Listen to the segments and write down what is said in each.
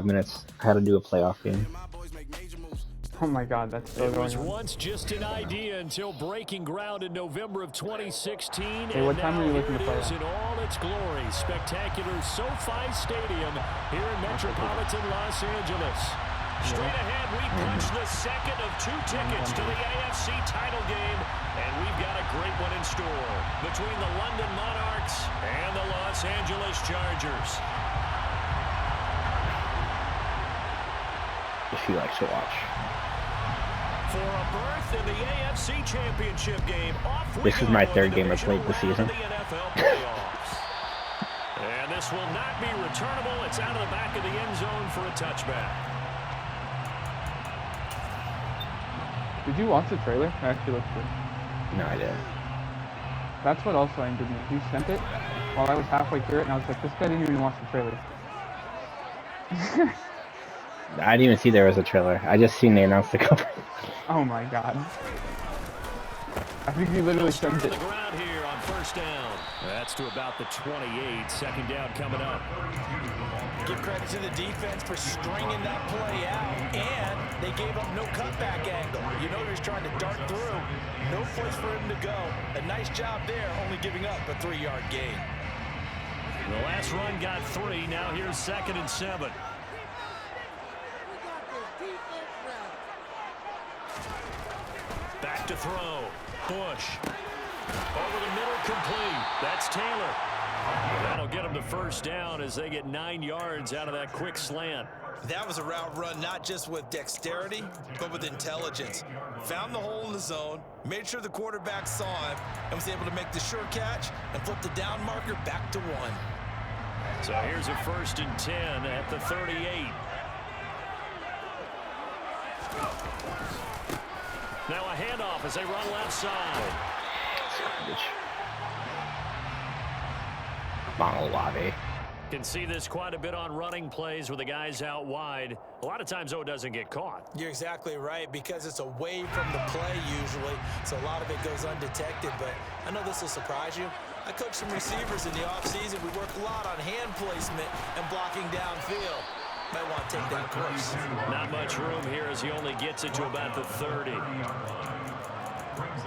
minutes. I had to do a playoff game. Oh my God, that's still going on. It was once just an idea until breaking ground in November of 2016. Hey, what time are you looking to play? In all its glory, spectacular SoFi Stadium here in metropolitan Los Angeles. Straight ahead, we punch the second of 2 tickets to the AFC title game, and we've got a great one in store between the London Monarchs and the Los Angeles Chargers. If you like to watch. For a berth in the AFC Championship game. This is my 3rd game I played this season. And this will not be returnable. It's out of the back of the end zone for a touchback. Did you watch the trailer? I actually looked good. No, I didn't. That's what also ended me. You sent it while I was halfway through it, and I was like, this guy didn't even watch the trailer. I didn't even see there was a trailer. I just seen they announced the cover. Oh my God. I think you literally sent it. The ground here on first down. That's to about the 28. Second down coming up. Give credit to the defense for stringing that play out, and they gave up no cutback angle. You know he's trying to dart through. No place for him to go. A nice job there, only giving up a 3-yard gain. The last run got 3. Now here's 2nd and 7. Back to throw. Bush. Over the middle, complete. That's Taylor. That'll get them to first down as they get 9 yards out of that quick slant. That was a route run not just with dexterity, but with intelligence. Found the hole in the zone, made sure the quarterback saw him, and was able to make the sure catch and flip the down marker back to 1. So here's a 1st and 10 at the 38. Now a handoff as they run left side. Olave. Can see this quite a bit on running plays with the guys out wide. A lot of times, though, it doesn't get caught. You're exactly right, because it's away from the play usually, so a lot of it goes undetected. But I know this will surprise you. I coach some receivers in the offseason. We work a lot on hand placement and blocking downfield. Might want to take that course. Not much room here as he only gets it to about the 30.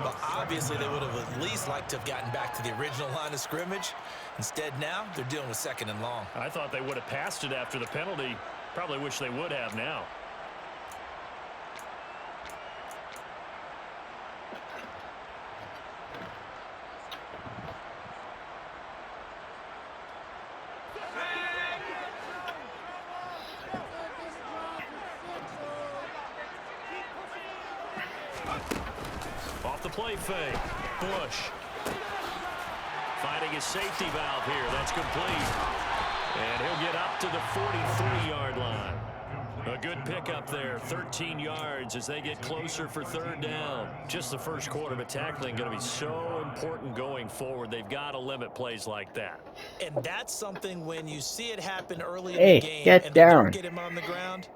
But obviously they would have at least liked to have gotten back to the original line of scrimmage. Instead now, they're dealing with 2nd and long. I thought they would have passed it after the penalty. Probably wish they would have now. Off the play fake. Bush. Finding his safety valve here. That's complete. And he'll get up to the 43-yard line. A good pickup there. 13 yards as they get closer for 3rd down. Just the first quarter, but tackling going to be so important going forward. They've got to limit plays like that. And that's something when you see it happen early Hey, in the game get and down. they don't get him on the ground,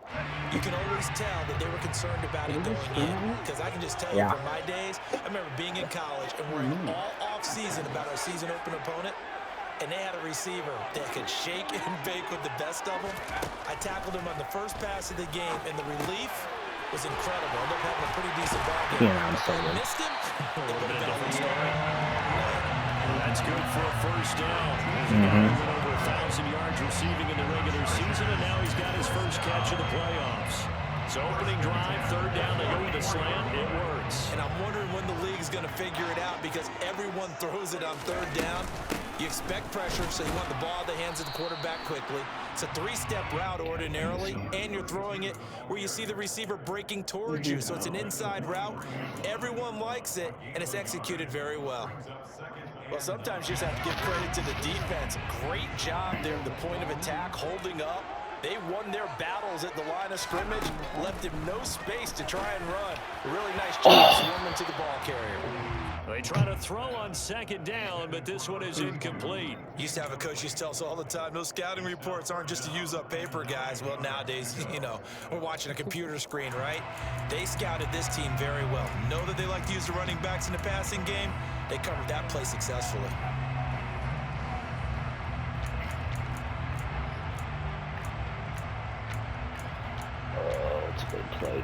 you can always tell that they were concerned about it going in. Because I can just tell you from my days, I remember being in college and worrying all off-season about our season opener opponent. And they had a receiver that could shake and bake with the best of them. I tackled him on the first pass of the game, and the relief was incredible. Ended up having a pretty decent ball game. Yeah, I'm sorry. If I missed him, it would have been a different story. That's good for a first down. He went over 1,000 yards receiving in the regular season, and now he's got his first catch of the playoffs. So opening drive, 3rd down, they go with a slant. It works. And I'm wondering when the league's going to figure it out, because everyone throws it on 3rd down. You expect pressure, so you want the ball in the hands of the quarterback quickly. It's a 3-step route ordinarily, and you're throwing it where you see the receiver breaking towards you. So it's an inside route. Everyone likes it, and it's executed very well. Well, sometimes you just have to give credit to the defense. Great job there at the point of attack, holding up. They won their battles at the line of scrimmage, left him no space to try and run. A really nice job swarming to the ball carrier. They try to throw on 2nd down, but this one is incomplete. Used to have a coach used to tell us all the time, those scouting reports aren't just to use up paper, guys. Well, nowadays, you know, we're watching a computer screen, right? They scouted this team very well. Know that they like to use the running backs in the passing game. They covered that play successfully. they play.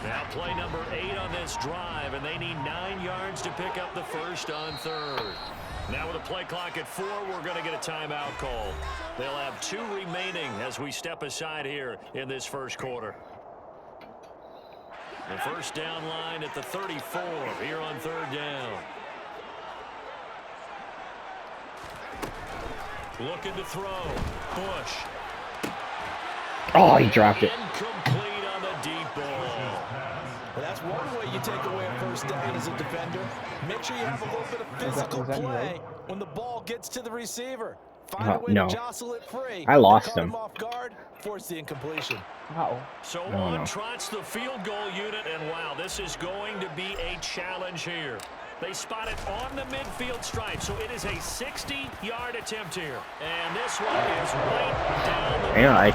Now play number 8 on this drive, and they need 9 yards to pick up the first on third. Now with a play clock at 4, we're going to get a timeout called. They'll have 2 remaining as we step aside here in this first quarter. The first down line at the 34 here on third down. Looking to throw. Bush. Oh, he dropped it. Incomplete on the deep ball. Well, that's one way you take away a first down as a defender. Make sure you have a little bit of physical play when the ball gets to the receiver. Find a way to jostle it free. I lost him. Off guard, force the incompletion. Wow. So on trots the field goal unit, and wow, this is going to be a challenge here. They spot it on the midfield stripe, so it is a 60-yard attempt here. And this one is right down the middle.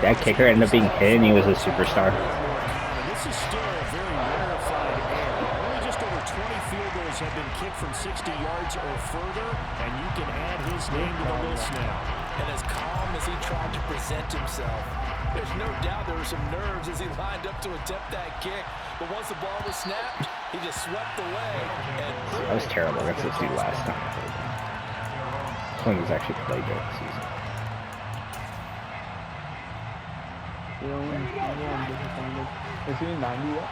That kicker ended up being hit, and he was a superstar. And this is still a very rarefied error. Only just over 20 field goals have been kicked from 60 yards or further, and you can add his name to the list now. And as calm as he tried to present himself, there's no doubt there were some nerves as he lined up to attempt that kick. But once the ball was snapped, he just swept away. And that was terrible against this dude last time. This one was actually played during the season. Is he in 90 yet?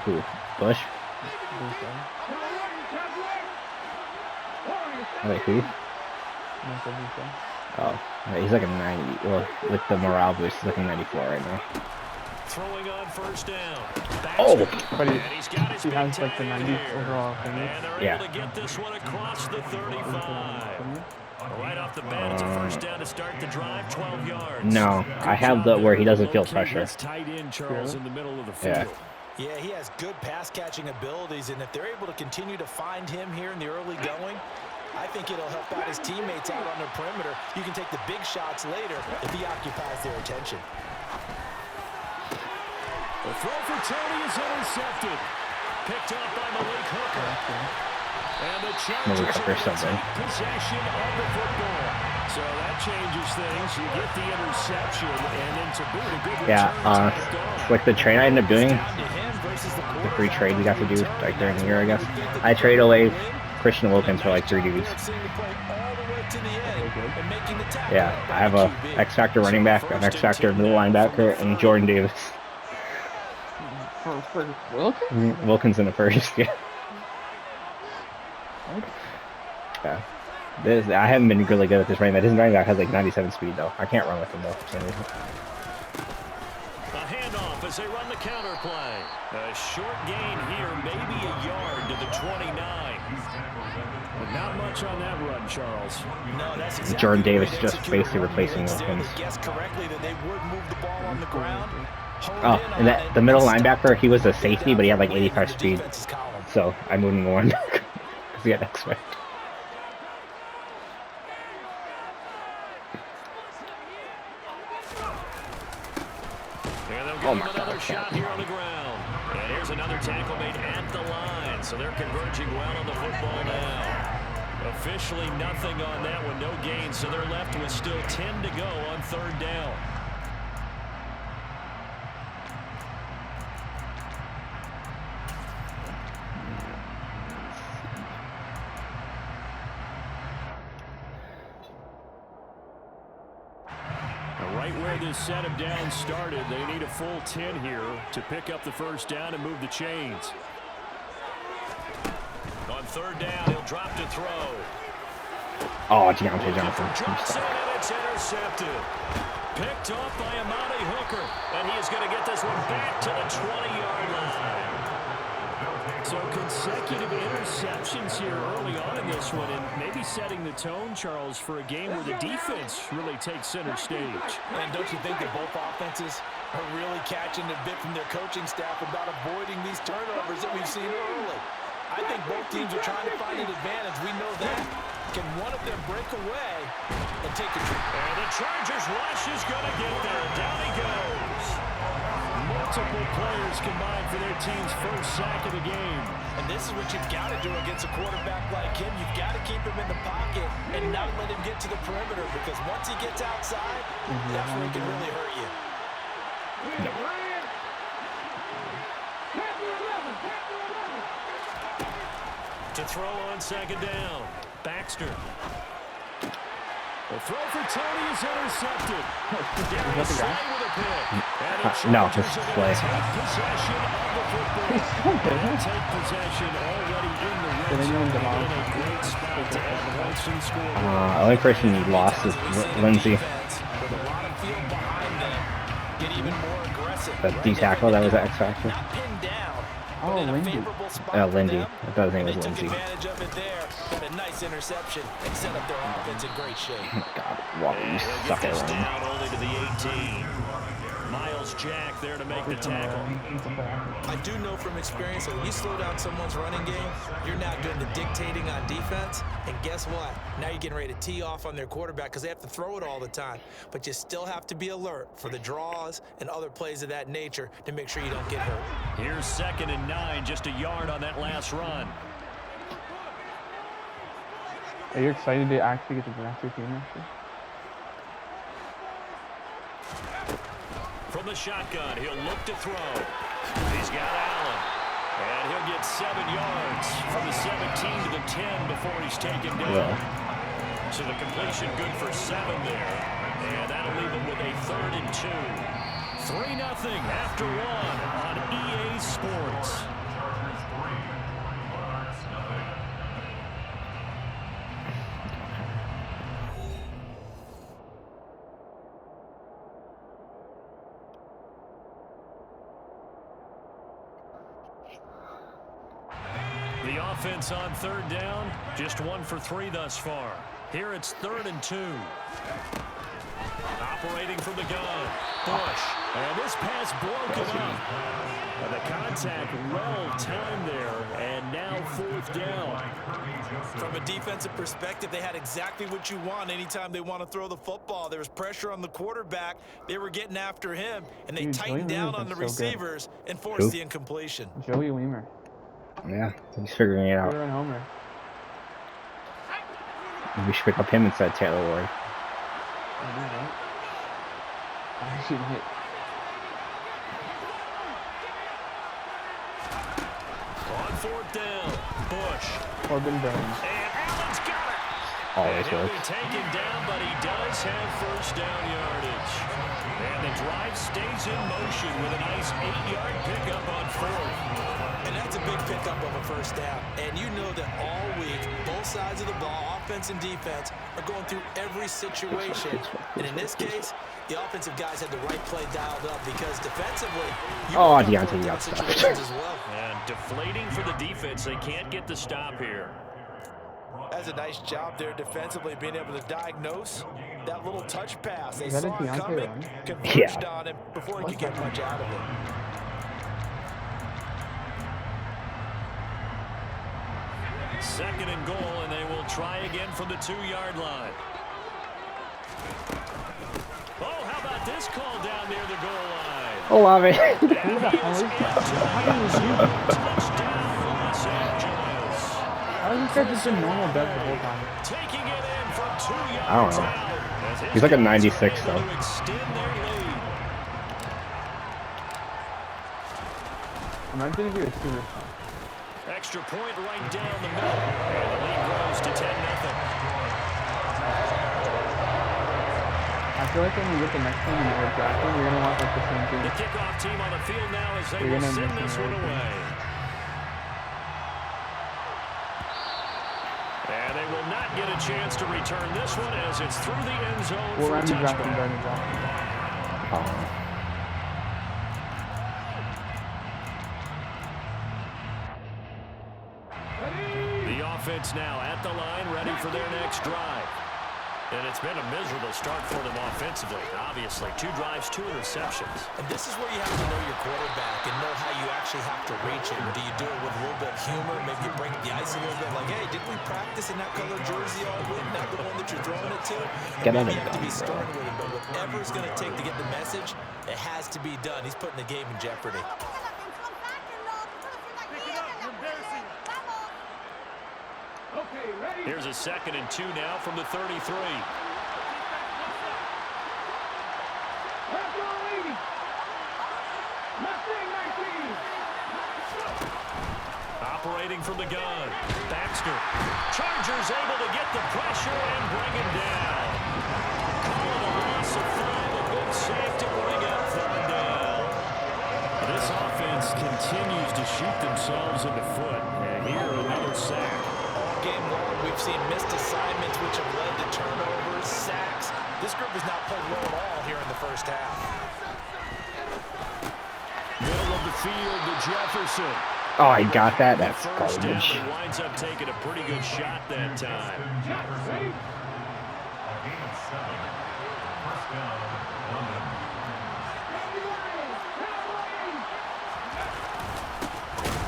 Who? Bush? Wait, who? Oh, he's like a 90. Well, with the morale boost, he's like a 94 right now. Throwing on first down. Oh! But he has like the 90 overall thing. And they're able to get this one across the 35. Right off the bat, it's a first down to start the drive, 12 yards. No, I have the where he doesn't feel pressure. Tight end, Charles, in the middle of the field. Yeah, he has good pass-catching abilities, and if they're able to continue to find him here in the early going, I think it'll help out his teammates out on the perimeter. You can take the big shots later if he occupies their attention. The throw for Tony is intercepted. Picked up by Malik Hooker. And the Chargers take possession of the football. So that changes things. You get the interception, and then to boot a good return. Like the trade I ended up doing, the free trade we got to do like during the year, I guess. I traded away Christian Wilkins for like 3 dudes. Yeah, I have a X-Factor running back, an X-Factor middle linebacker, and Jordan Davis. For Wilkins? Wilkins in the first, yeah. Yeah. I haven't been really good at this running back. This running back has like 97 speed though. I can't run with him though for some reason. A handoff as they run the counter play. A short gain here, maybe a yard to the 29. But not much on that run, Charles. No, that's exactly Jordan Davis just basically replacing Wilkins. Guessed correctly that they would move the ball on the ground. Oh, and the middle linebacker, he was a safety, but he had like 85 speed. So I moved him to linebacker because he had X-Factor. Oh my God, shot here on the ground. And here's another tackle made at the line. So they're converging well on the football now. Officially nothing on that one, no gain. So they're left with still 10 to go on third down. Right where this set of downs started, they need a full 10 here to pick up the first down and move the chains. On third down, he'll drop to throw. Oh, Deontay Johnson. And it's intercepted. Picked off by Amani Hooker. And he is going to get this one back to the 20-yard line. So consecutive interceptions here early on in this one, and maybe setting the tone, Charles, for a game where the defense really takes center stage. And don't you think that both offenses are really catching a bit from their coaching staff about avoiding these turnovers that we've seen early? I think both teams are trying to find an advantage. We know that. Can one of them break away and take a trip? And the Chargers rush is going to get there. Down he goes. More Multiple players combined for their team's first sack of the game. And this is what you've got to do against a quarterback like him. You've got to keep him in the pocket and not let him get to the perimeter, because once he gets outside, that's where he can really hurt you. To throw on second down, Baxter. The throw for Tony is intercepted. Darius Slay with a pick. No, just Slay. Take possession of the football. They'll take possession already in the red zone. In a great spot to add points and score. Only person he lost is Lindsey. With a lot of field behind them, get even more aggressive. The D tackle that was the X Factor. Not pinned down. Oh, Lindy. Lindy. I thought his name was Lindsey. Took advantage of it there. Got a nice interception and set up their offense in great shape. God, Walker, you suck at This running. down only to the 18. Miles Jack there to make the tackle. I do know from experience that when you slow down someone's running game, you're now doing the dictating on defense. And guess what? Now you're getting ready to tee off on their quarterback because they have to throw it all the time. But you still have to be alert for the draws and other plays of that nature to make sure you don't get hurt. Here's 2nd and 9, just a yard on that last run. Are you excited to actually get the master team next year? From the shotgun, he'll look to throw. He's got Allen. And he'll get 7 yards from the 17 to the 10 before he's taken down. So the completion good for 7 there. And that'll leave him with a 3rd and 2. 3-0 after 1 on EA Sports. The offense on 3rd down, just 1 for 3 thus far. Here it's 3rd and 2. Operating from the gun, Bush. And this pass broken up. And the contact well timed there, and now 4th down. From a defensive perspective, they had exactly what you want anytime they want to throw the football. There was pressure on the quarterback. They were getting after him, and they tightened down on the receivers and forced the incompletion. Joey Weimer. Yeah, he's figuring it out. Taylor and Homer. We should pick up him instead of Taylor Ward. I know, right? I should hit. On 4th down, Bush. Corbin Burns. And Allen's got it. Always He'll was. be taken down, but he does have 1st down yardage. And the drive stays in motion with a nice 8-yard pickup on 4th. And that's a big pickup of a 1st down. And you know that all week, both sides of the ball, offense and defense, are going through every situation. And in this case, the offensive guys had the right play dialed up because defensively, you Deontay got situations as well. And deflating for the defense. They can't get the stop here. That's a nice job there defensively, being able to diagnose that little touch pass. They Is that saw a it Deontay coming, run? converged on him before he could get much out of it. Second and goal, and they will try again from the 2-yard line. Oh, how about this call down near the goal line? I love it. Who the hell is that? Touchdown, Los Angeles. How is this guy just a normal bet the whole time? Taking it in from 2 yards I don't know. out. He's like a 96 though. To extend their lead. Imagine if he was 2 or Extra point right down the middle. And the lead grows to 10-0. I feel like when we get the next one and we're drafting, we're going to want like the same thing. The kickoff team on the field now as they We're will gonna send miss this one everything. away. And they will not get a chance to return this one as it's through the end zone We'll for a run the drafting, touchback. run the drafting. The offense now at the line, ready for their next drive. And it's been a miserable start for them offensively, obviously. 2 drives, 2 interceptions. And this is where you have to know your quarterback and know how you actually have to reach him. Do you do it with a little bit of humor? Maybe you break the ice a little bit like, hey, didn't we practice in that color jersey all week? Not the one that you're throwing it to? And maybe you have to be stern with him, but whatever it's going to take to get the message, it has to be done. He's putting the game in jeopardy. Here's a 2nd and 2 now from the 33. Operating from the gun. Baxter. Chargers able to get the pressure and bring him down. Call it a loss of 5. A good save to bring up 3rd down. This offense continues to shoot themselves in the foot. And here another sack. Game long, we've seen missed assignments which have led to turnovers, sacks. This group has not played well at all here in the first half. Middle of the field to Jefferson. Oh, I got that. That's First down, garbage. he winds up taking a pretty good shot that time.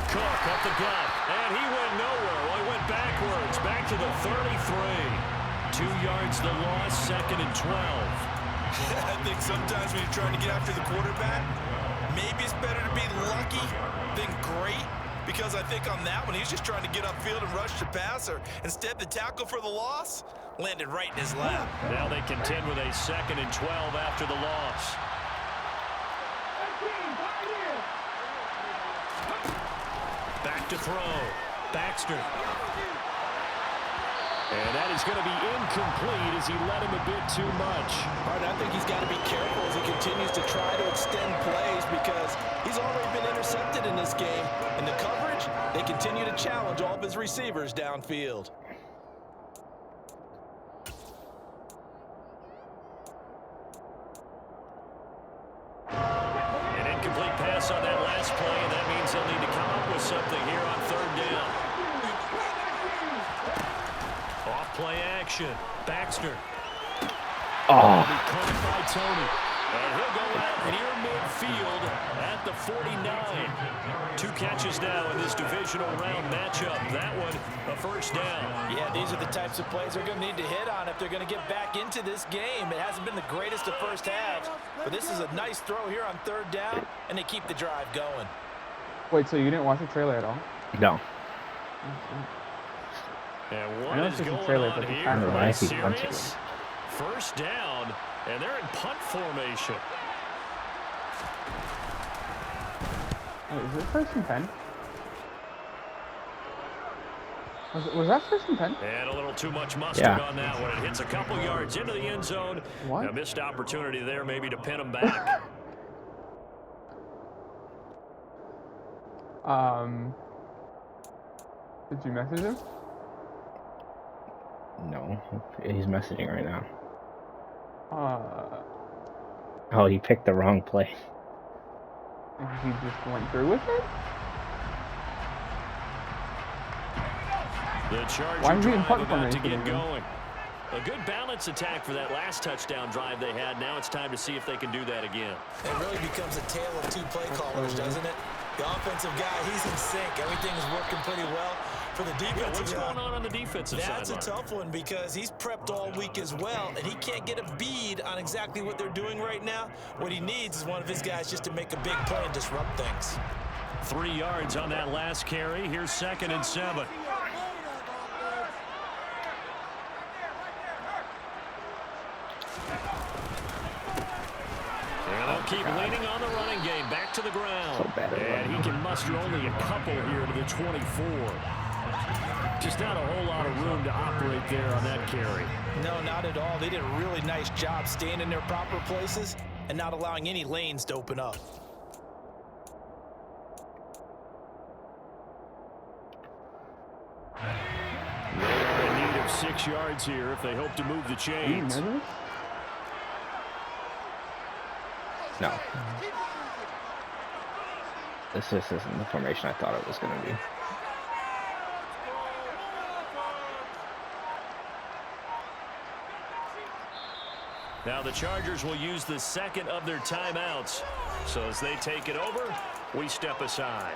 Cook up the gut, and he went nowhere. Well, he went backwards, back to the 33. 2 yards the loss, 2nd and 12. I think sometimes when you're trying to get after the quarterback, maybe it's better to be lucky than great, because I think on that one, he's just trying to get upfield and rush the passer. Instead, the tackle for the loss landed right in his lap. Now they contend with a 2nd and 12 after the loss. Back to throw. Baxter. And that is going to be incomplete as he led him a bit too much. All right, I think he's got to be careful as he continues to try to extend plays because he's already been intercepted in this game. In the coverage, they continue to challenge all of his receivers downfield. An incomplete pass on that last play, and that means they'll need to come up with something here on 3rd down. Off-play action. Baxter. Oh. Be caught by Tony. And he'll go out near midfield at the 49. 2 catches now in this divisional round matchup. That one, a 1st down. Yeah, these are the types of plays they're going to need to hit on if they're going to get back into this game. It hasn't been the greatest of first halves, but this is a nice throw here on 3rd down, and they keep the drive going. Wait, so you didn't watch the trailer at all? No. And I what know is it's just a going trailer, on but here? I don't know why I Are you keep punching serious? 1st down, and they're in punt formation. Wait, is it 1st and 10? Was that 1st and 10? And a little too much mustard on that one. It hits a couple yards into the end zone. What? A missed opportunity there maybe to pin them back. Did you message him? No. He's messaging right now. Uh, Oh, he picked the wrong play. and he just went through with it? The Charger Why is he in drive punt about to formation get again? going. A good balance attack for that last touchdown drive they had. Now it's time to see if they can do that again. It really becomes a tale of 2 play callers, doesn't it? The offensive guy, he's in sync. Everything is working pretty well. For the defensive What's guy, going on the defensive side? that's a tough one because he's prepped all week as well, and he can't get a bead on exactly what they're doing right now. What he needs is one of his guys just to make a big play and disrupt things. 3 yards on that last carry. Here's 2nd and 7. And they'll keep leaning on the running game. Back to the ground. So bad at And he can muster only a couple here to the 24. Just not a whole lot of room to operate there on that carry. No, not at all. They did a really nice job staying in their proper places and not allowing any lanes to open up. They're in need of 6 yards here if they hope to move the chains. No. This just isn't the formation I thought it was going to be. Now the Chargers will use the second of their timeouts. So as they take it over, we step aside.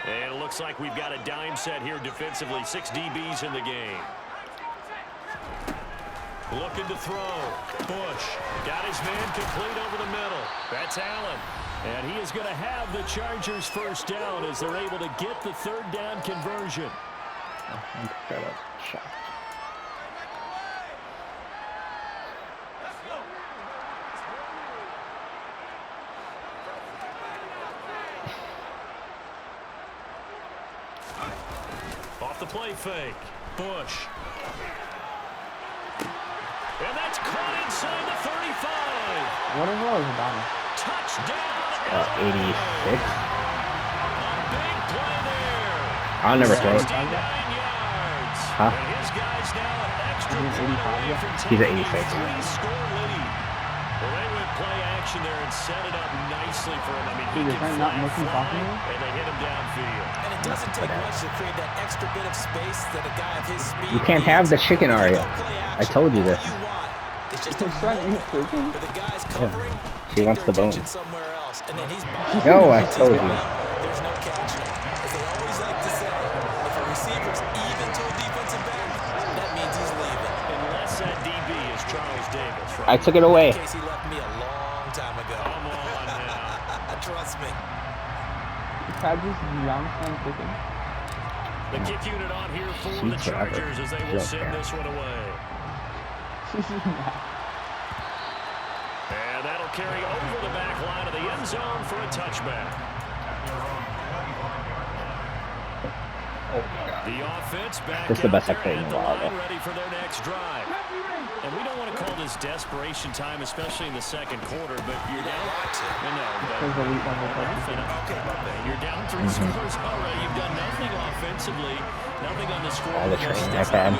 And it looks like we've got a dime set here defensively. 6 DBs in the game. Looking to throw. Bush got his man complete over the middle. That's Allen. And he is going to have the Chargers first down as they're able to get the third down conversion. Off the play fake. Bush. And that's caught inside the 35. What is wrong with that? Touchdown. 86. A big play there. I'll never throw it. 69 yards. Huh? And his guys now an extra He's point 85, away yeah. from He's at taking a 86. 3-score lead. Well, they went play action there and set it up nicely for him. I mean, he Dude, can is that not fly, looking possible? and they hit him downfield. And it doesn't take much to create that extra bit of space that a guy of his speed You can't have the chicken needs. Aria. I told you this. All you want is just a He's trying to eat moment chicken? where the guy's covering, She wants the bone. somewhere else, and then he's No, I told you. There's no catching it. As they always like to say, if a receiver's even to a defensive back, that means he's leaving. Unless that DB is Charles Davis, right? I took it away. In case he left me a long time ago. Come on now. Trust me. Had this young son kicking. The kick unit on here for the She's forever. Chargers as they will send this one away. And that'll carry over the back line of the end zone for a touchback. The offense back This is the best out I've there played in at a the while, line, though. ready for their next drive. And we don't want to call this desperation time, especially in the second quarter, but you're down. Because elite level players. You're down 3 scores already. You've done nothing offensively, nothing on the score. All the training I've had,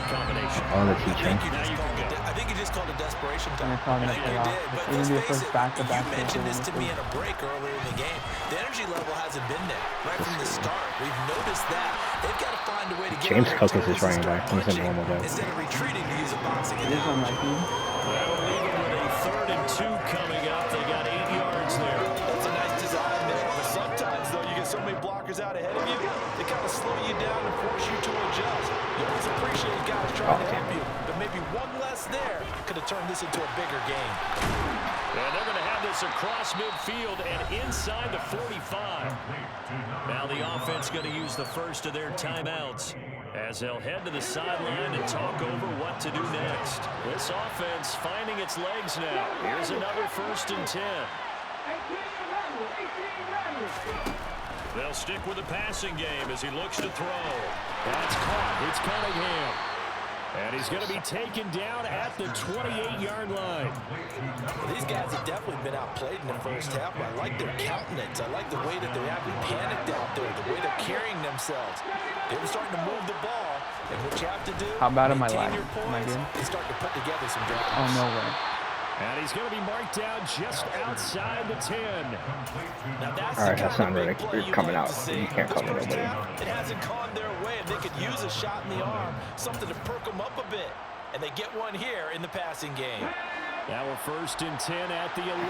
all the teaching. Now you can go. I think you just called it desperation And time. it's not I gonna think pay you off. did, but It's let's gonna be a face first it, back-to-back you mentioned this to me game. in a break earlier in the game. The energy level hasn't been there right from the start. We've noticed that. They've got to find a way to get James on their Cook is toes his and running start back. He's a punching normal guy. instead of retreating to use a boxing It is on my team. Well, even with a 3rd and 2 coming up, they got 8 yards there. That's a nice design there. But sometimes, though, you get so many blockers out ahead of you, they kind of slow you down and force you to adjust. You always appreciate guys trying to help you, but maybe one less there could have turned this into a bigger game. And they're going to have this across midfield and inside the 45. Now the offense going to use the first of their timeouts as they'll head to the sideline and talk over what to do next. This offense finding its legs now. Here's another 1st and 10. They'll stick with the passing game as he looks to throw. That's caught. It's Cunningham. And he's going to be taken down at the 28-yard line. Well, these guys have definitely been outplayed in the first half. I like their countenance. I like the way that they haven't panicked out there, the way they're carrying themselves. They're starting to move the ball, and what you have to do, How bad am I maintain lagging? your Am I points good? and start to put together some drives. Oh, no way. And he's going to be marked down just outside the 10. Now that's All right, the that's kind not of really big play you coming like out. to see. You can't This cover first nobody. half, it hasn't gone their way, and they could use a shot in the arm, something to perk them up a bit. And they get one here in the passing game. Now we're 1st and 10 at the 11.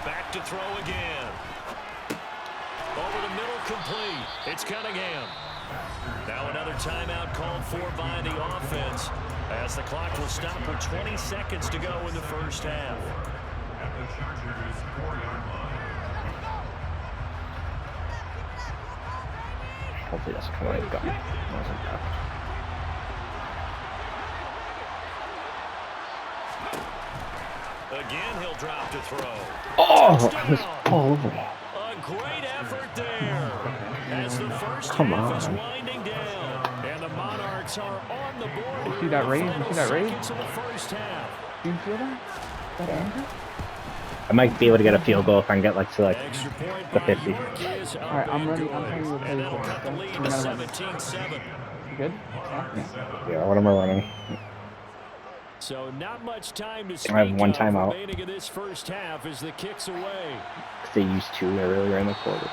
Back to throw again. Over the middle, complete. It's Cunningham. Now another timeout called for by the offense as the clock will stop with 20 seconds to go in the first half. Hopefully that's come out gun. Again, he'll drop to throw. Oh, I was all over it. A great effort there as the first Come half on. is winding down, and the Monarchs are on the board. You see that raise? You see that raise? Seconds of the first half. Do you feel that? That anger? I might be able to get a field goal if I can get like to like Extra point the by 50. York is up Alright, I'm and ready. I'm good. playing with And that'll Hayes. cut the Okay? lead No to matter what. 17-7. You good? Yeah. Yeah, what am I running? So not much time to speak I have one of timeout. remaining in this first half as the kicks away. They used 2 earlier in the quarter.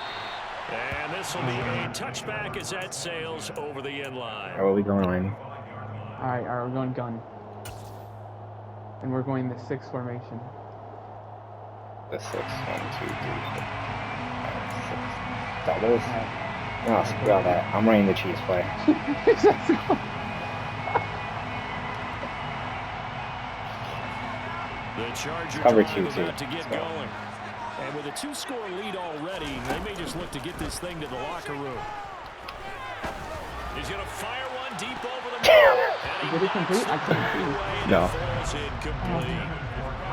And this will be a touchback as that sails over the end line. How are we going? Alright, we're going gun. And we're going the 6 formation. The 6, 1, 2, 3, 4, 5, 6. Doubles? No, screw all that. I'm running the cheese play. The Charger Cover drive 2 about too. to get going. And with a 2-score lead already, they may just look to get this thing to the locker room. He's going to fire one deep over the middle. Did it complete? I can't see. No. Falls incomplete.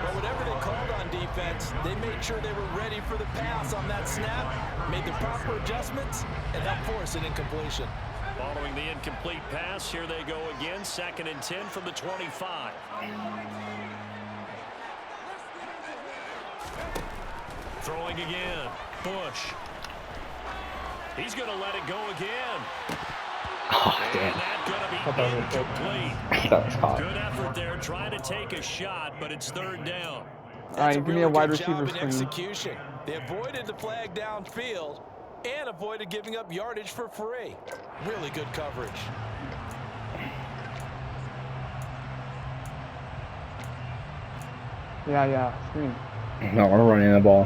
But whatever they called on defense, they made sure they were ready for the pass on that snap, made the proper adjustments, and helped force an incompletion. Following the incomplete pass, here they go again. 2nd and 10 from the 25. Throwing again. Bush. He's going to let it go again. Oh, And damn. that's going to be incomplete. I thought it was caught. Good effort there, trying to take a shot, but it's 3rd down. Alright, give me a wide receiver in screen. execution. They avoided the flag downfield and avoided giving up yardage for free. Really good coverage. Yeah, screen. No, we're running the ball.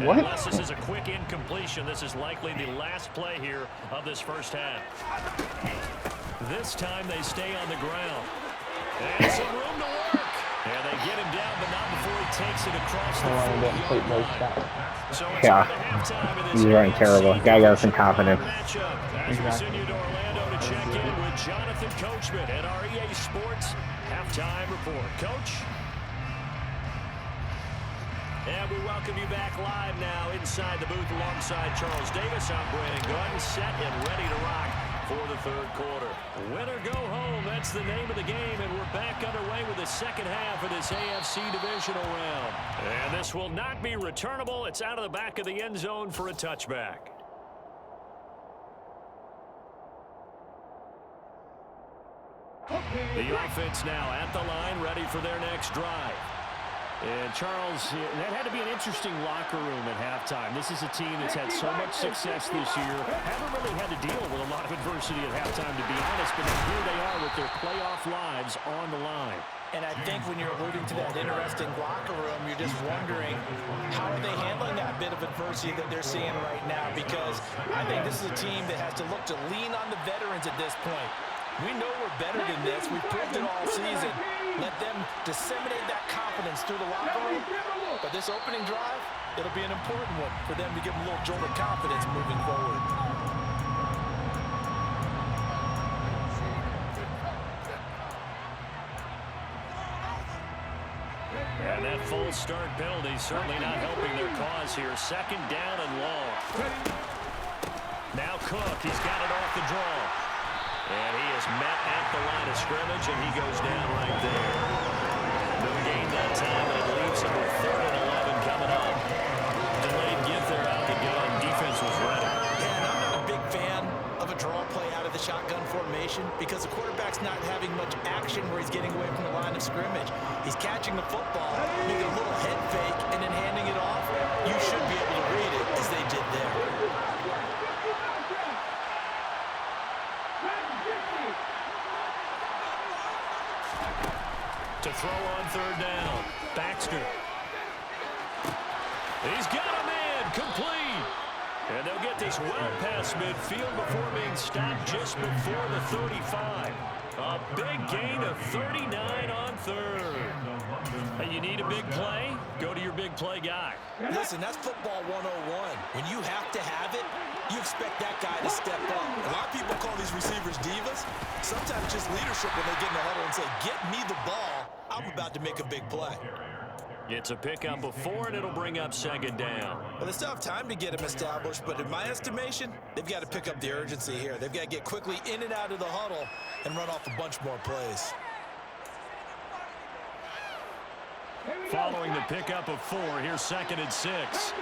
What? Unless this is a quick incompletion, this is likely the last play here of this first half. This time they stay on the ground. And some room to work. And they get him down, but not before he takes it across the 40-yard line. So it's Yeah. on to halftime of this He's running terrible. Guy got some confidence. matchup. As we send you to Orlando to check in with Jonathan Coachman at our EA Sports halftime report. Coach? And we welcome you back live now inside the booth alongside Charles Davis. I'm Brandon Gordon, set and ready to rock for the 3rd quarter. Win or go home, that's the name of the game, and we're back underway with the second half of this AFC divisional round. And this will not be returnable. It's out of the back of the end zone for a touchback. The offense now at the line, ready for their next drive. And Charles, that had to be an interesting locker room at halftime. This is a team that's had so much success this year. Haven't really had to deal with a lot of adversity at halftime, to be honest, but here they are with their playoff lives on the line. And I think when you're alluding to that interesting locker room, you're just wondering, how are they handling that bit of adversity that they're seeing right now? Because I think this is a team that has to look to lean on the veterans at this point. We know we're better than this. We've proved it all season. Let them disseminate that confidence through the locker room. But this opening drive, it'll be an important one for them to give them a little jolt of confidence moving forward. And that false start penalty certainly not helping their cause here. 2nd down and long. Now Cook, he's got it off the draw. And he is met at the line of scrimmage, and he goes down right there. No gain that time, and it leaves him with 3rd and 11 coming up. Delayed get there out the gun. Defense was ready. Yeah, and I'm not a big fan of a draw play out of the shotgun formation because the quarterback's not having much action where he's getting away from the line of scrimmage. He's catching the football, making a little head fake, and then handing it off. You should be able to read it as they did there. To throw on 3rd down. Baxter. He's got a man. Complete. And they'll get this well past midfield before being stopped just before the 35. A big gain of 39 on 3rd. Hey, you need a big play? Go to your big play guy. Listen, that's football 101. When you have to have it, you expect that guy to step up. A lot of people call these receivers divas. Sometimes just leadership when they get in the huddle and say, get me the ball. I'm about to make a big play. It's a pickup of 4, and it'll bring up second down. Well, they still have time to get him established, but in my estimation, they've got to pick up the urgency here. They've got to get quickly in and out of the huddle and run off a bunch more plays. Following the pickup of 4, here's 2nd and 6.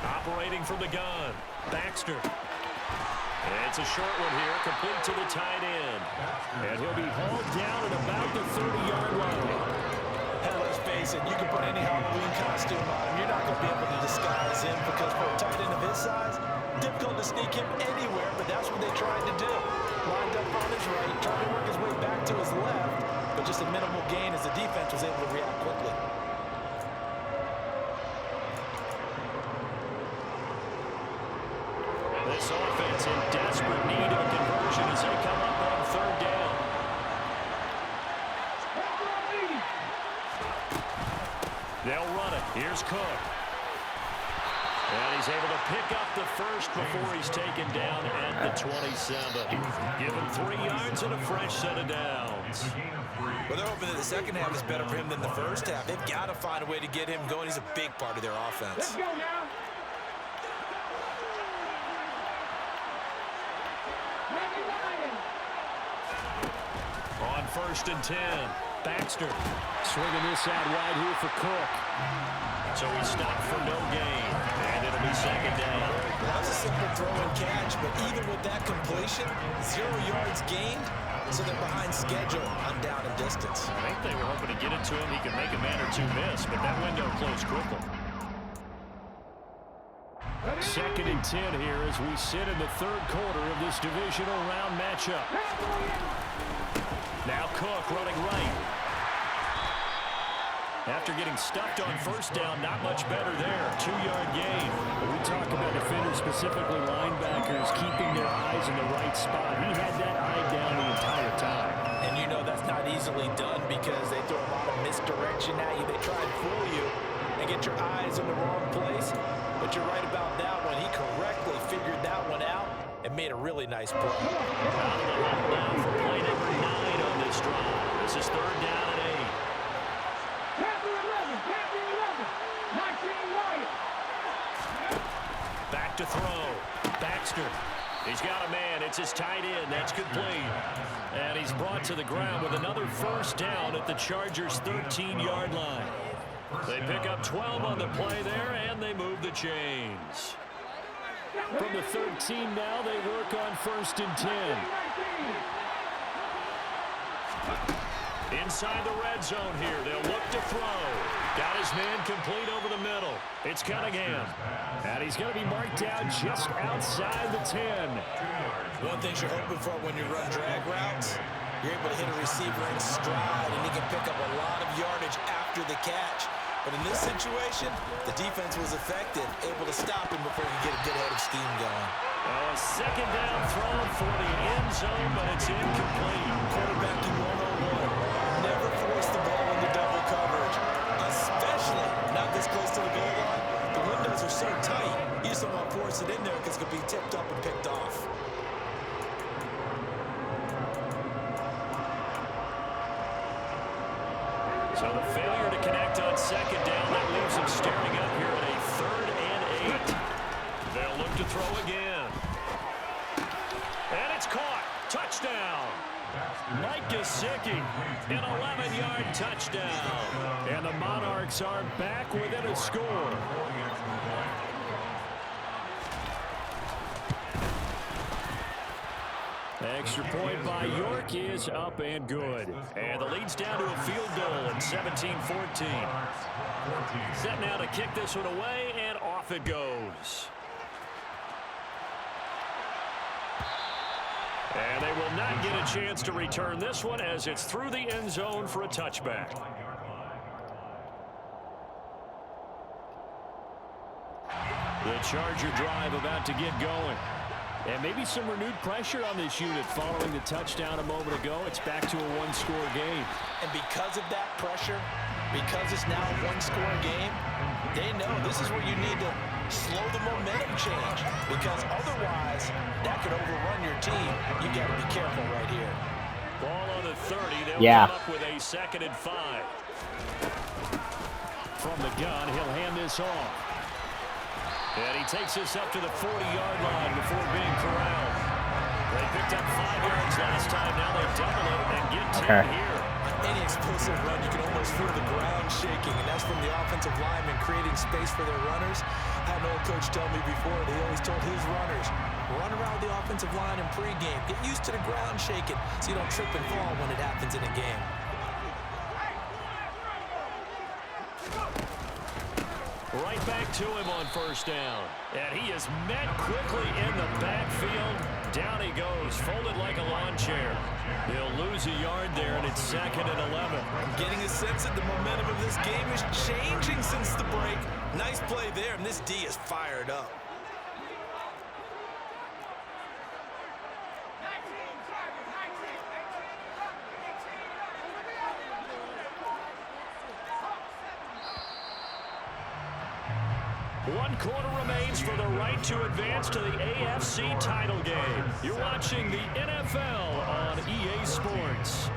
Operating from the gun, Baxter. It's a short one here, complete to the tight end. And he'll be hauled down at about the 30-yard line. Hell, let's face it, you can put any Halloween costume on him. You're not going to be able to disguise him because for a tight end of his size, difficult to sneak him anywhere, but that's what they tried to do. Lined up on his right, trying to work his way back to his left, but just a minimal gain as the defense was able to react quickly. This offense in desperate need of a conversion as they come up on 3rd down. They'll run it. Here's Cook. And he's able to pick up the first before he's taken down at the 27. Give him 3 yards and a fresh set of downs. Well, they're hoping that the second half is better for him than the first half. They've got to find a way to get him going. He's a big part of their offense. Let's go now. On 1st and 10, Baxter swinging this out wide here for Cook. So he stopped for no gain, and it'll be second down. That was a simple throw and catch, but even with that completion, 0 yards gained, so they're behind schedule on down and distance. I think they were hoping to get it to him. He could make a man or 2 miss, but that window closed quickly. 2nd and 10 here as we sit in the 3rd quarter of this divisional round matchup. Now Cook running right. After getting stuffed on 1st down, not much better there. 2-yard gain. When we talk about defenders, specifically linebackers, keeping their eyes in the right spot. He had that eye down the entire time. And you know that's not easily done because they throw a lot of misdirection at you. They try and fool you and get your eyes in the wrong place. But you're right about that one. He correctly figured that one out and made a really nice play. Out of the huddle now for play number 9 on this drive. This is 3rd down and 8. Back to throw. Baxter. He's got a man. It's his tight end. That's complete. And he's brought to the ground with another 1st down at the Chargers' 13-yard line. They pick up 12 on the play there, and they move the chains. From the 13 now, they work on 1st and 10. Inside the red zone here. They'll look to throw. Got his man complete over the middle. It's Cunningham. And he's going to be marked down just outside the 10. One thing you're hoping for when you run drag routes, you're able to hit a receiver in stride, and he can pick up a lot of yardage after the catch. But in this situation, the defense was effective, able to stop him before he could get a good head of steam going. A 2nd down throw for the end zone, but it's incomplete. Quarterbacking 101. Never force the ball into double coverage, especially not this close to the goal line. The windows are so tight, you just don't want to force it in there because it could be tipped up and picked off. So the failure to connect on 2nd down, that leaves them staring up here at a 3rd and 8. They'll look to throw again. And it's caught. Touchdown. Mike Gesicki, an 11-yard touchdown. And the Monarchs are back within a score. Extra point by York is up and good. And the lead's down to a field goal at 17-14. Set now to kick this one away, and off it goes. And they will not get a chance to return this one as it's through the end zone for a touchback. The Charger drive about to get going. And maybe some renewed pressure on this unit following the touchdown a moment ago. It's back to a one-score game. And because of that pressure, because it's now a one-score game, they know this is where you need to slow the momentum change, because otherwise that could overrun your team. You got to be careful right here. Ball on the 30. They'll Yeah. come up with a 2nd and 5. From the gun, he'll hand this off. And he takes this up to the 40-yard line before being corralled. They picked up 5 yards last time. Now they double it and get 10 here. Any explosive run, you can almost feel the ground shaking, and that's from the offensive linemen creating space for their runners. I had an old coach tell me before, he always told his runners, run around the offensive line in pregame. Get used to the ground shaking so you don't trip and fall when it happens in a game. Right back to him on 1st down. And he is met quickly in the backfield. Down he goes, folded like a lawn chair. He'll lose a yard there, and it's 2nd and 11. I'm getting a sense that the momentum of this game is changing since the break. Nice play there, and this D is fired up. One quarter remains for the right to advance to the AFC title game. You're watching the NFL on EA Sports.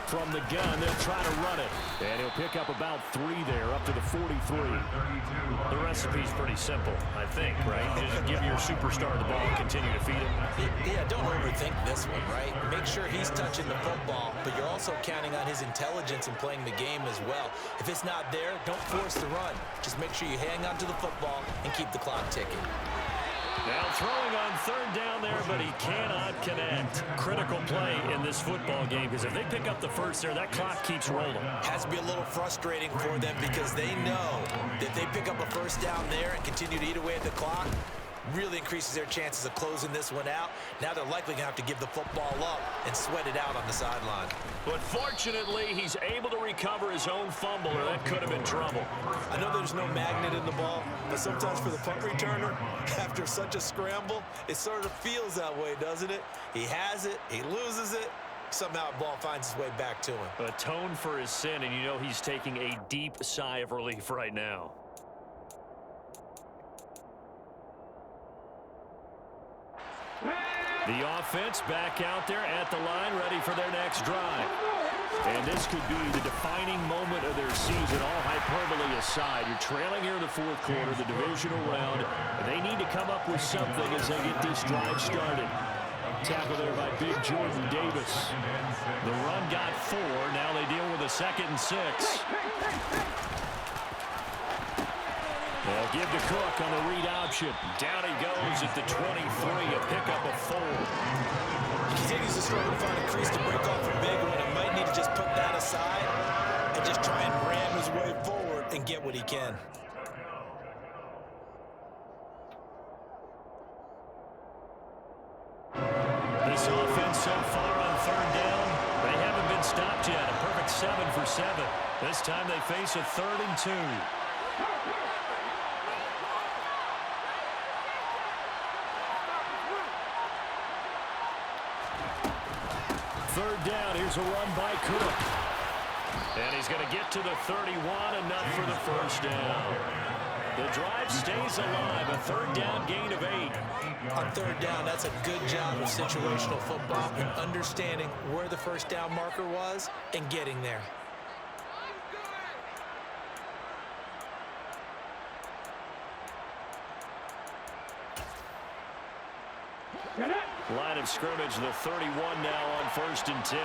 From the gun, they'll try to run it. And he'll pick up about 3 there, up to the 43. The recipe's pretty simple, I think, right? Just give your superstar the ball and continue to feed him. Yeah, don't overthink this one, right? Make sure he's touching the football, but you're also counting on his intelligence in playing the game as well. If it's not there, don't force the run. Just make sure you hang on to the football and keep the clock ticking. Now throwing on 3rd down there, but he cannot connect. Critical play in this football game, because if they pick up the 1st there, that clock keeps rolling. Has to be a little frustrating for them, because they know that if they pick up a 1st down there and continue to eat away at the clock, really increases their chances of closing this one out. Now they're likely going to have to give the football up and sweat it out on the sideline. But fortunately, he's able to recover his own fumble, or that could have been trouble. I know there's no magnet in the ball, but sometimes for the punt returner, after such a scramble, it sort of feels that way, doesn't it? He has it, he loses it, somehow the ball finds its way back to him. Atone for his sin, and you know he's taking a deep sigh of relief right now. The offense back out there at the line, ready for their next drive. And this could be the defining moment of their season, all hyperbole aside. You're trailing here in the 4th quarter, the divisional round, and they need to come up with something as they get this drive started. Tackle there by Big Jordan Davis. The run got 4. Now they deal with a 2nd and 6. They'll give to Cook on the read option. Down he goes at the 23, a pickup of 4. He continues to struggle to find a crease to break off a big one, and might need to just put that aside and just try and ram his way forward and get what he can. This offense so far on 3rd down, they haven't been stopped yet. A perfect 7 for 7. This time they face a 3rd and 2. 3rd down, here's a run by Cook. And he's going to get to the 31, enough for the 1st down. The drive stays alive, a 3rd down gain of 8. On 3rd down, that's a good job of situational football and understanding where the 1st down marker was and getting there. Line of scrimmage, the 31 now on 1st and 10.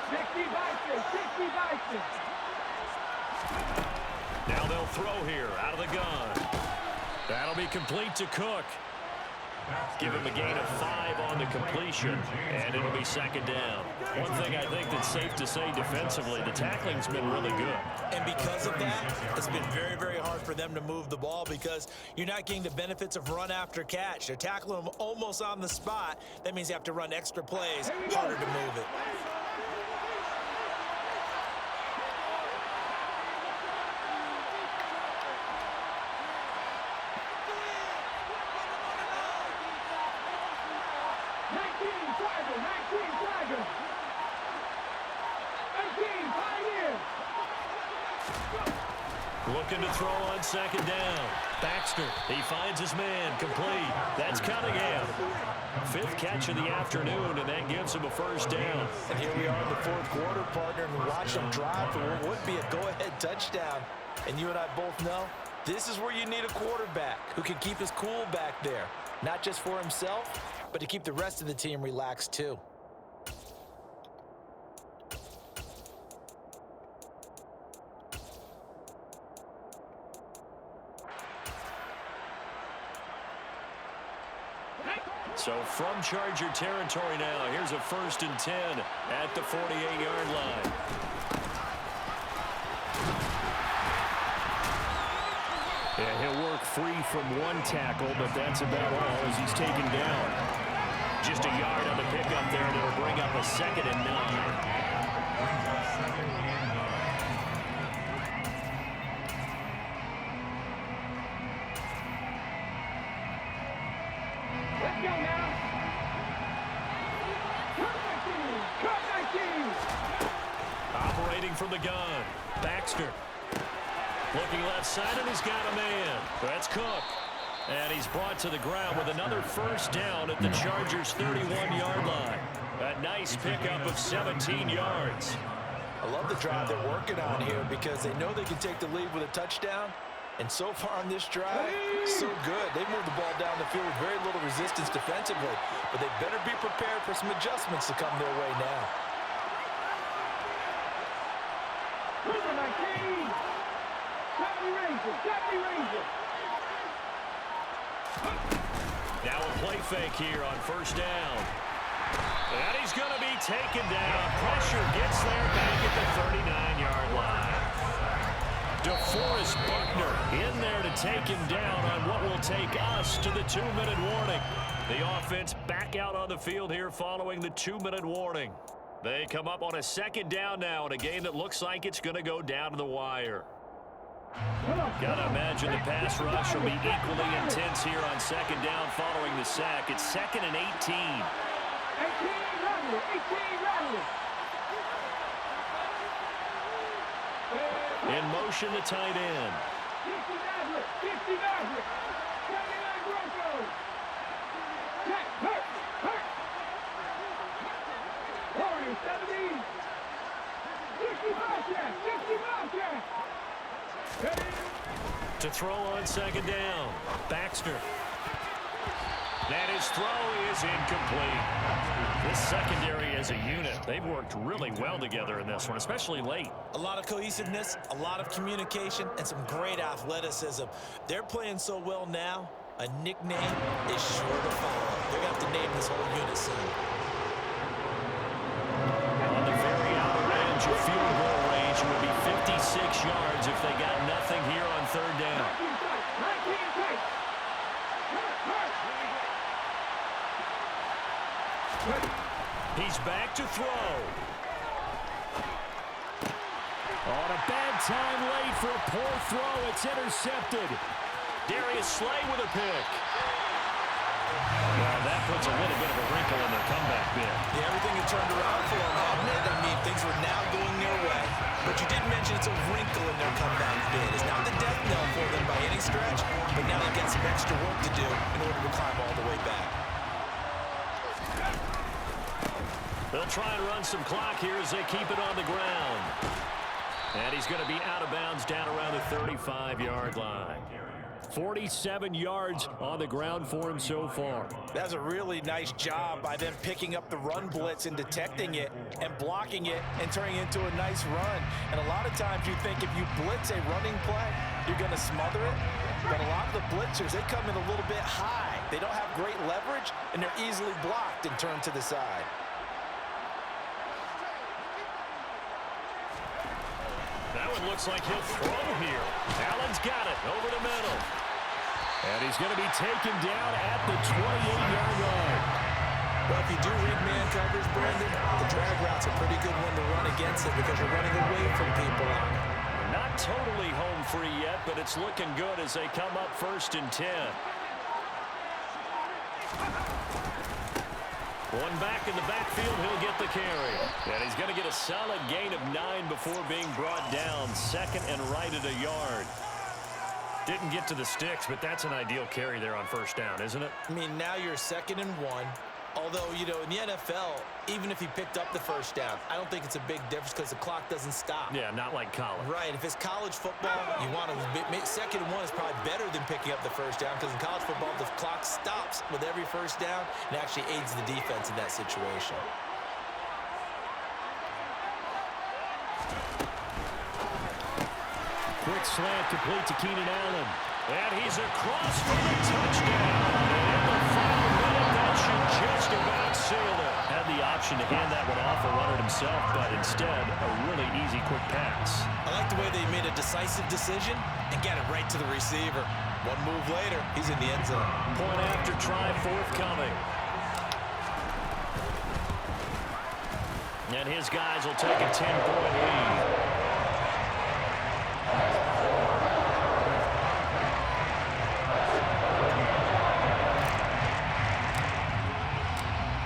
60 Vikings. Now they'll throw here out of the gun. That'll be complete to Cook. Give him a gain of 5 on the completion, and it'll be 2nd down. One thing I think that's safe to say defensively, the tackling's been really good. And because of that, it's been very, very hard for them to move the ball because you're not getting the benefits of run after catch. They're tackling them almost on the spot. That means you have to run extra plays, harder to move it. Looking to throw on second down. Baxter, he finds his man, complete. That's Cunningham. 5th catch of the afternoon, and that gives him a first down. And here we are in the 4th quarter, partner, and watch them drive for what would be a go-ahead touchdown. And you and I both know this is where you need a quarterback who can keep his cool back there, not just for himself, but to keep the rest of the team relaxed too. So from Charger territory now, here's a 1st and 10 at the 48-yard line. Yeah, he'll work free from one tackle, but that's about all as he's taken down. Just a yard on the pickup there, and it'll bring up a 2nd and 9. Operating from the gun, Baxter. Looking left side, and he's got a man. That's Cook. And he's brought to the ground with another first down at the Chargers' 31-yard line. A nice pickup of 17 yards. I love the drive they're working on here because they know they can take the lead with a touchdown. And so far on this drive, so good. They've moved the ball down the field with very little resistance defensively. But they better be prepared for some adjustments to come their way now. Now a play fake here on first down. And he's going to be taken down. Pressure gets there back at the 39-yard line. DeForest Buckner in there to take him down on what will take us to the 2-minute warning. The offense back out on the field here following the 2-minute warning. They come up on a 2nd down now in a game that looks like it's going to go down to the wire. Gotta imagine the pass rush will be equally intense here on 2nd down following the sack. It's 2nd and 18. In motion, the tight end. To throw on 2nd down, Baxter. And his throw is incomplete. This secondary as a unit, they've worked really well together in this one, especially late. A lot of cohesiveness, a lot of communication, and some great athleticism. They're playing so well now, a nickname is sure to follow. They're going to have to name this whole unit soon. On the very outer range of field goal range, it would be 56 yards if they got nothing here on 3rd down. He's back to throw. On a bad time late for a poor throw. It's intercepted. Darius Slay with a pick. Well, that puts a little bit of a wrinkle in their comeback bid. Yeah, everything had turned around for them, hadn't it? I mean, things were now going their way. But you did mention it's a wrinkle in their comeback bid. It's not the death knell for them by any stretch, but now they've got some extra work to do in order to climb all the way back. They'll try and run some clock here as they keep it on the ground. And he's going to be out of bounds down around the 35-yard line. 47 yards on the ground for him so far. That's a really nice job by them picking up the run blitz and detecting it and blocking it and turning it into a nice run. And a lot of times you think if you blitz a running play, you're going to smother it. But a lot of the blitzers, they come in a little bit high. They don't have great leverage, and they're easily blocked and turned to the side. That one looks like he'll throw here. Allen's got it over the middle. And he's going to be taken down at the 28-yard line. Well, if you do read man coverage, Brandon, the drag route's a pretty good one to run against it because you're running away from people on it. Not totally home free yet, but it's looking good as they come up 1st and 10. One back in the backfield, he'll get the carry. And he's going to get a solid gain of 9 before being brought down. Second and right at a yard. Didn't get to the sticks, but that's an ideal carry there on first down, isn't it? I mean, now you're 2nd and 1. Although, you know, in the NFL, even if he picked up the first down, I don't think it's a big difference because the clock doesn't stop. Yeah, not like college. Right. If it's college football, you want to 2nd and 1 is probably better than picking up the first down because in college football, the clock stops with every first down and actually aids the defense in that situation. Quick slant complete to Keenan Allen. And he's across for the touchdown. And the final minute, that should just about seal it. Had the option to hand that one off or run it himself, but instead, a really easy quick pass. I like the way they made a decisive decision and got it right to the receiver. One move later, he's in the end zone. Point after try forthcoming. And his guys will take a 10-point lead.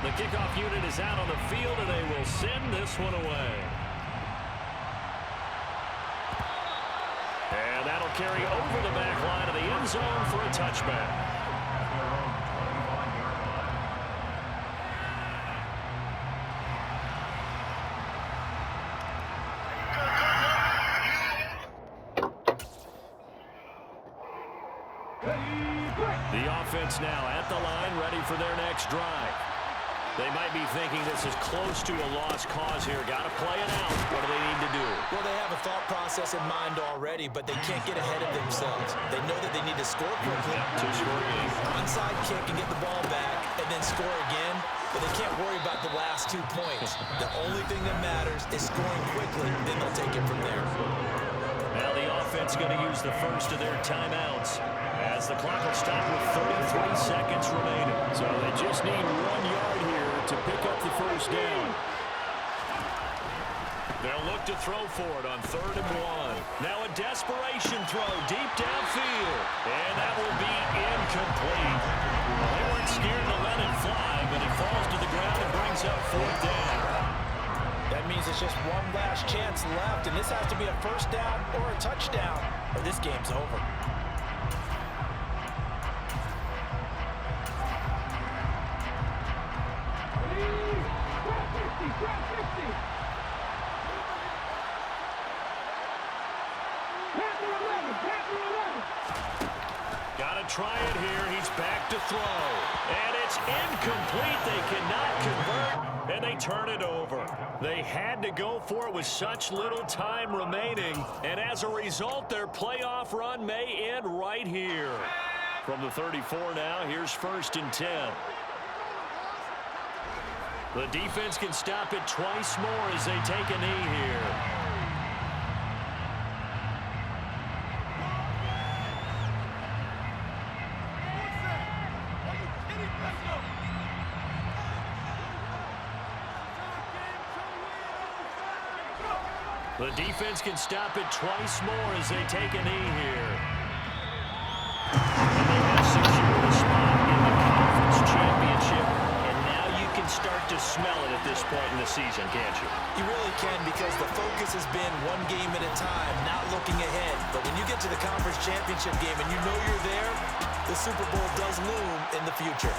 The kickoff unit is out on the field, and they will send this one away. And that'll carry over the back line of the end zone for a touchback. The offense now at the line, ready for their next drive. They might be thinking this is close to a lost cause here. Got to play it out. What do they need to do? Well, they have a thought process in mind already, but they can't get ahead of themselves. They know that they need to score quickly. Two-score game. Onside kick and get the ball back and then score again, but they can't worry about the last 2 points. The only thing that matters is scoring quickly, then they'll take it from there. Now the offense going to use the first of their timeouts as the clock will stop with 33 seconds remaining. So they just need 1 yard here to pick up the first down. They'll look to throw for it on 3rd and 1. Now a desperation throw deep downfield. And that will be incomplete. Well, they weren't scared to let it fly, but it falls to the ground and brings up 4th down. That means it's just one last chance left, and this has to be a first down or a touchdown, or this game's over. Got to try it here. He's back to throw. And it's incomplete. They cannot convert, and they turn it over. They had to go for it with such little time remaining, and as a result, their playoff run may end right here. From the 34 now, here's 1st and 10. The defense can stop it twice more as they take a knee here. The defense can stop it twice more as they take a knee here. And they have secured a spot in the conference championship, and now you can start to smell it at this point in the season, can't you? You really can, because the focus has been one game at a time, not looking ahead. But when you get to the conference championship game and you know you're there, the Super Bowl does loom in the future.